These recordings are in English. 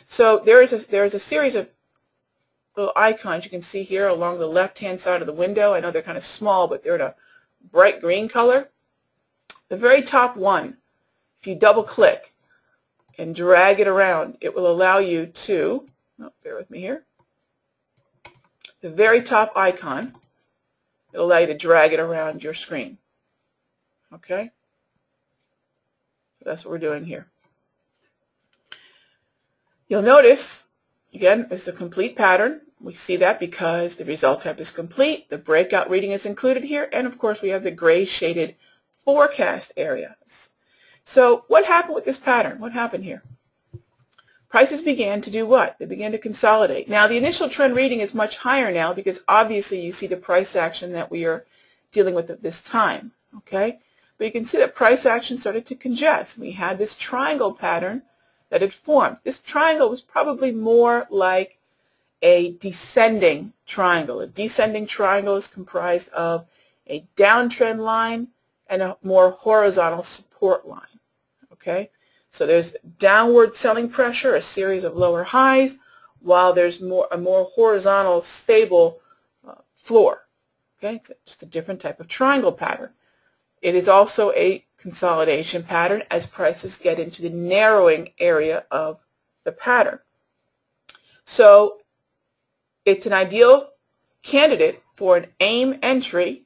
So there is a series of little icons you can see here along the left-hand side of the window. I know they're kind of small, but they're in a bright green color. The very top one, if you double-click and drag it around, it will allow you to, bear with me here, the very top icon, it will allow you to drag it around your screen. Okay? So that's what we're doing here. You'll notice, again, it's a complete pattern. We see that because the result type is complete, the breakout reading is included here, and of course we have the gray shaded forecast areas. So what happened with this pattern? What happened here? Prices began to do what? They began to consolidate. Now the initial trend reading is much higher now because obviously you see the price action that we are dealing with at this time. Okay? But you can see that price action started to congest. We had this triangle pattern that had formed. This triangle was probably more like a descending triangle. A descending triangle is comprised of a downtrend line and a more horizontal support line. Okay, so there's downward selling pressure, a series of lower highs, while there's a more horizontal, stable floor. Okay, it's just a different type of triangle pattern. It is also a consolidation pattern as prices get into the narrowing area of the pattern. So it's an ideal candidate for an AIM entry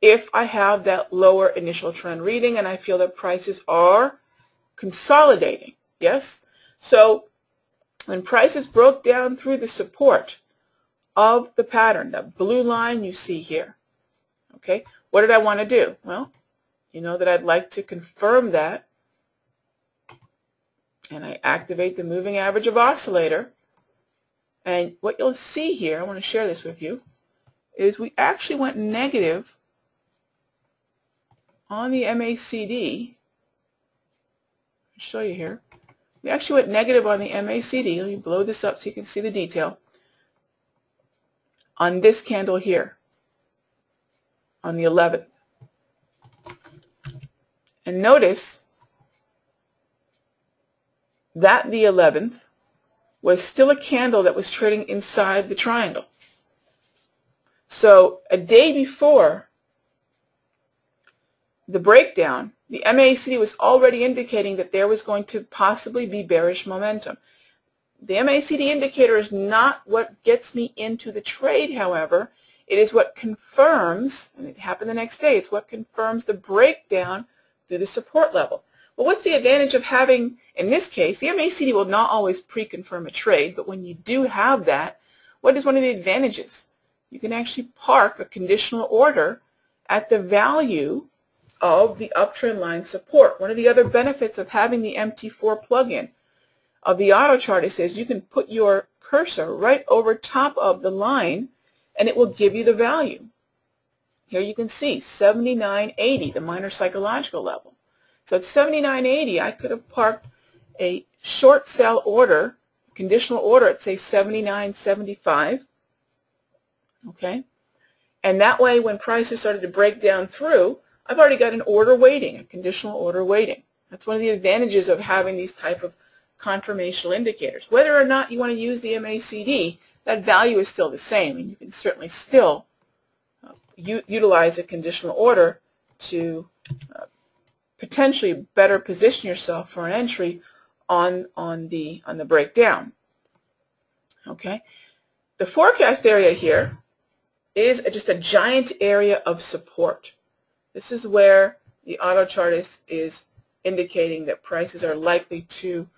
if I have that lower initial trend reading and I feel that prices are consolidating. Yes? So when prices broke down through the support of the pattern, that blue line you see here, okay, what did I want to do? Well, you know that I'd like to confirm that, and I activate the moving average of oscillator. And what you'll see here, I want to share this with you, is we actually went negative on the MACD. I'll show you here. We actually went negative on the MACD. Let me blow this up so you can see the detail. On this candle here, on the 11th. And notice that the 11th was still a candle that was trading inside the triangle. So a day before the breakdown, the MACD was already indicating that there was going to possibly be bearish momentum. The MACD indicator is not what gets me into the trade, however. It is what confirms, and it happened the next day, it's what confirms the breakdown through the support level. Well, what's the advantage of having, in this case, the MACD will not always pre-confirm a trade, but when you do have that, what is one of the advantages? You can actually park a conditional order at the value of the uptrend line support. One of the other benefits of having the MT4 plugin of the auto chart is you can put your cursor right over top of the line and it will give you the value. Here you can see 79.80, the minor psychological level. So at 79.80, I could have parked a short sell order, conditional order at say 79.75. Okay? And that way when prices started to break down through, I've already got an order waiting, a conditional order waiting. That's one of the advantages of having these type of confirmational indicators. Whether or not you want to use the MACD, that value is still the same, and you can certainly still utilize a conditional order to potentially better position yourself for an entry on the breakdown. Okay, the forecast area here is just a giant area of support. This is where the auto chart is indicating that prices are likely to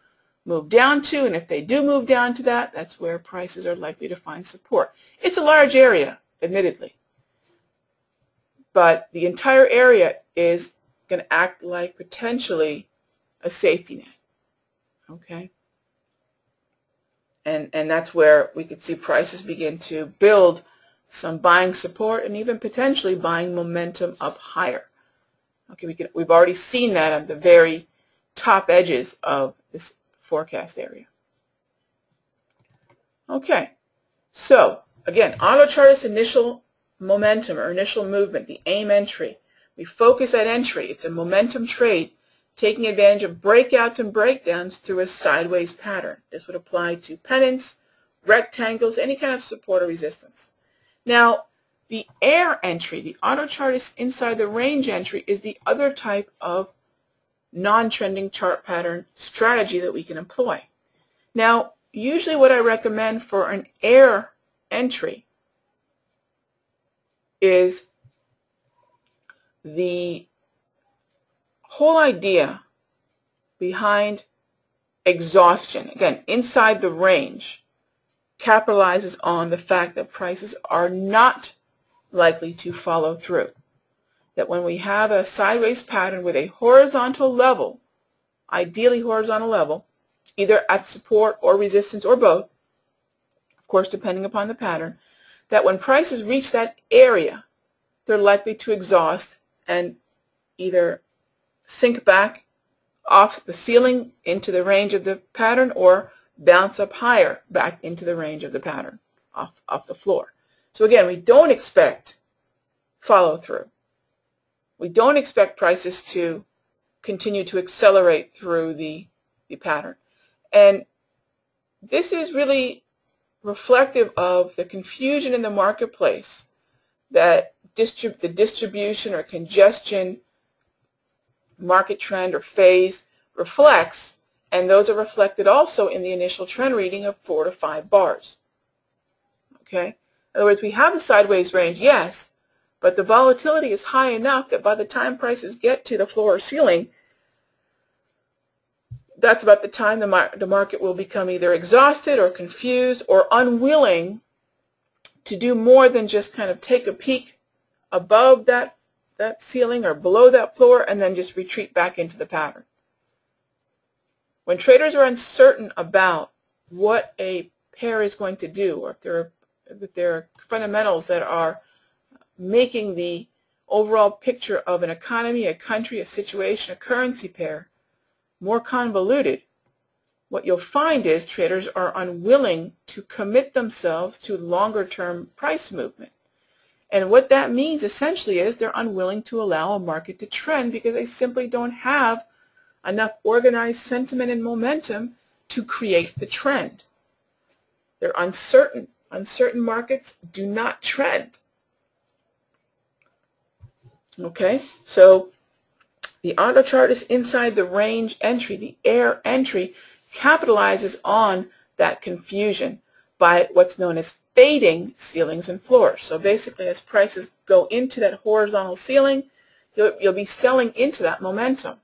move down to, and if they do move down to that, that's where prices are likely to find support. It's a large area, admittedly, but the entire area is going to act like potentially a safety net. Okay? And that's where we could see prices begin to build some buying support and even potentially buying momentum up higher. Okay, we've already seen that on the very top edges of this forecast area. Okay, so again, auto chart is initial momentum or initial movement, the AIM entry. We focus at entry. It's a momentum trade taking advantage of breakouts and breakdowns through a sideways pattern. This would apply to pennants, rectangles, any kind of support or resistance. Now, the air entry, the auto chart is inside the range entry, is the other type of non-trending chart pattern strategy that we can employ. Now, usually what I recommend for an air entry is the whole idea behind exhaustion, again, inside the range, capitalizes on the fact that prices are not likely to follow through. That when we have a sideways pattern with a horizontal level, ideally horizontal level, either at support or resistance or both, of course depending upon the pattern, that when prices reach that area, they're likely to exhaust and either sink back off the ceiling into the range of the pattern or bounce up higher back into the range of the pattern off the floor. So again, we don't expect follow through. We don't expect prices to continue to accelerate through the pattern. And this is really reflective of the confusion in the marketplace that the distribution or congestion market trend or phase reflects, and those are reflected also in the initial trend reading of 4 to 5 bars. Okay? In other words, we have a sideways range, yes, but the volatility is high enough that by the time prices get to the floor or ceiling, that's about the time the market will become either exhausted or confused or unwilling to do more than just kind of take a peek above that ceiling or below that floor and then just retreat back into the pattern. When traders are uncertain about what a pair is going to do, or if there are fundamentals that are making the overall picture of an economy, a country, a situation, a currency pair more convoluted, what you'll find is traders are unwilling to commit themselves to longer-term price movement. And what that means essentially is they're unwilling to allow a market to trend because they simply don't have enough organized sentiment and momentum to create the trend. They're uncertain. Uncertain markets do not trend. Okay, so the auto chart is inside the range entry. The air entry capitalizes on that confusion by what's known as fading ceilings and floors. So basically, as prices go into that horizontal ceiling, you'll be selling into that momentum.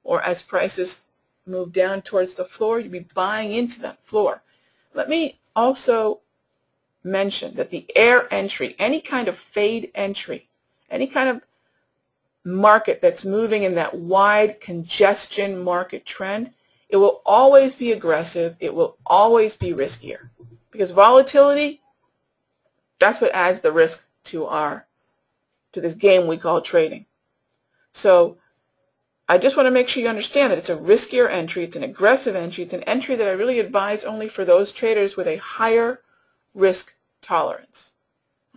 Or as prices move down towards the floor, you'll be buying into that floor. Let me also mention that the air entry, any kind of fade entry, any kind of market that's moving in that wide congestion market trend, it will always be aggressive. It will always be riskier. Because volatility, that's what adds the risk to this game we call trading. So I just want to make sure you understand that it's a riskier entry, it's an aggressive entry, it's an entry that I really advise only for those traders with a higher risk tolerance.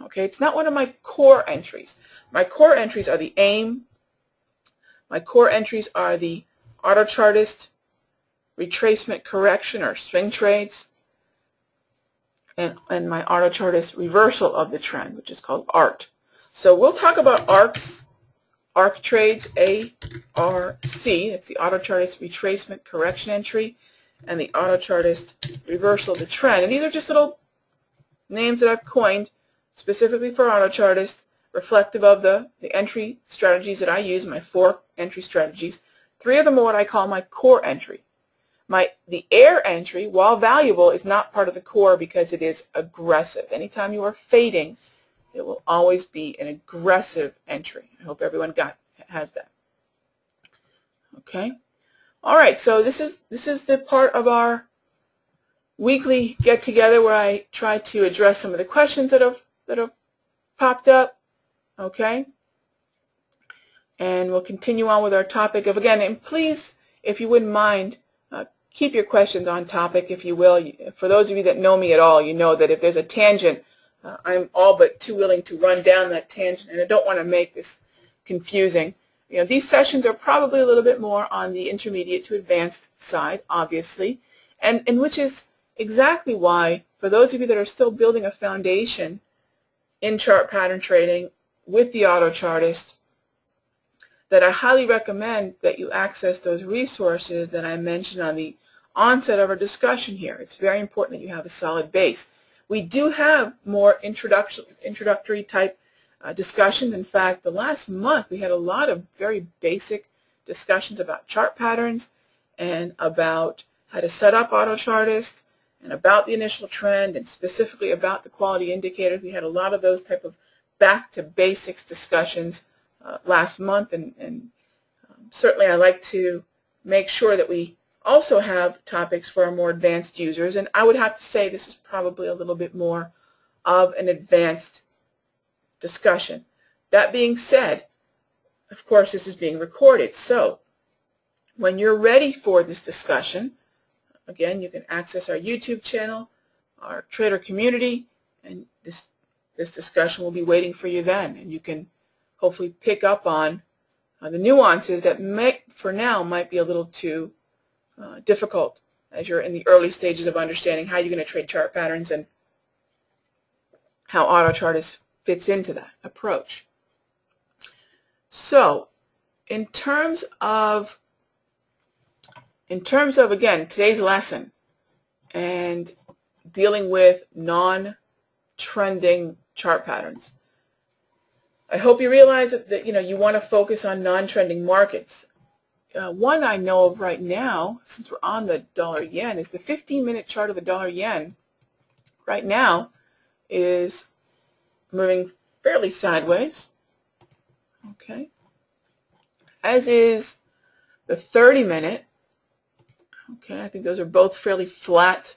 Okay, it's not one of my core entries. My core entries are the AIM. My core entries are the auto chartist, retracement correction or swing trades, and my auto chartist reversal of the trend, which is called ART. So we'll talk about ARCs. ARC trades, A-R-C, that's the auto chartist retracement correction entry, and the auto chartist reversal of the trend. And these are just little names that I've coined specifically for auto chartists, reflective of the entry strategies that I use, my 4 entry strategies. 3 of them are what I call my core entry. The air entry, while valuable, is not part of the core because it is aggressive. Anytime you are fading, it will always be an aggressive entry. I hope everyone has that. Okay. All right. So this is the part of our weekly get together where I try to address some of the questions that have popped up. Okay. And we'll continue on with our topic of, again, and please, if you wouldn't mind, keep your questions on topic, if you will. For those of you that know me at all, you know that if there's a tangent, I'm all but too willing to run down that tangent, and I don't want to make this confusing. these sessions are probably a little bit more on the intermediate to advanced side, obviously, and which is exactly why, for those of you that are still building a foundation in chart pattern trading with the AutoChartist, that I highly recommend that you access those resources that I mentioned on the onset of our discussion here. It's very important that you have a solid base. We do have more introductory type discussions. In fact, the last month we had a lot of very basic discussions about chart patterns and about how to set up AutoChartist and about the initial trend and specifically about the quality indicators. We had a lot of those type of back to basics discussions last month, and certainly I like to make sure that we also have topics for our more advanced users, and I would have to say this is probably a little bit more of an advanced discussion. That being said, of course this is being recorded, so when you're ready for this discussion, again, you can access our YouTube channel, our trader community, and this discussion will be waiting for you then, and you can hopefully pick up on the nuances that for now might be a little too difficult as you're in the early stages of understanding how you're going to trade chart patterns and how AutoChartist fits into that approach. So in terms of again today's lesson and dealing with non-trending chart patterns, I hope you realize that you want to focus on non-trending markets. One I know of right now, since we're on the dollar-yen, is the 15-minute chart of the dollar-yen. Right now is moving fairly sideways, okay, as is the 30-minute. Okay, I think those are both fairly flat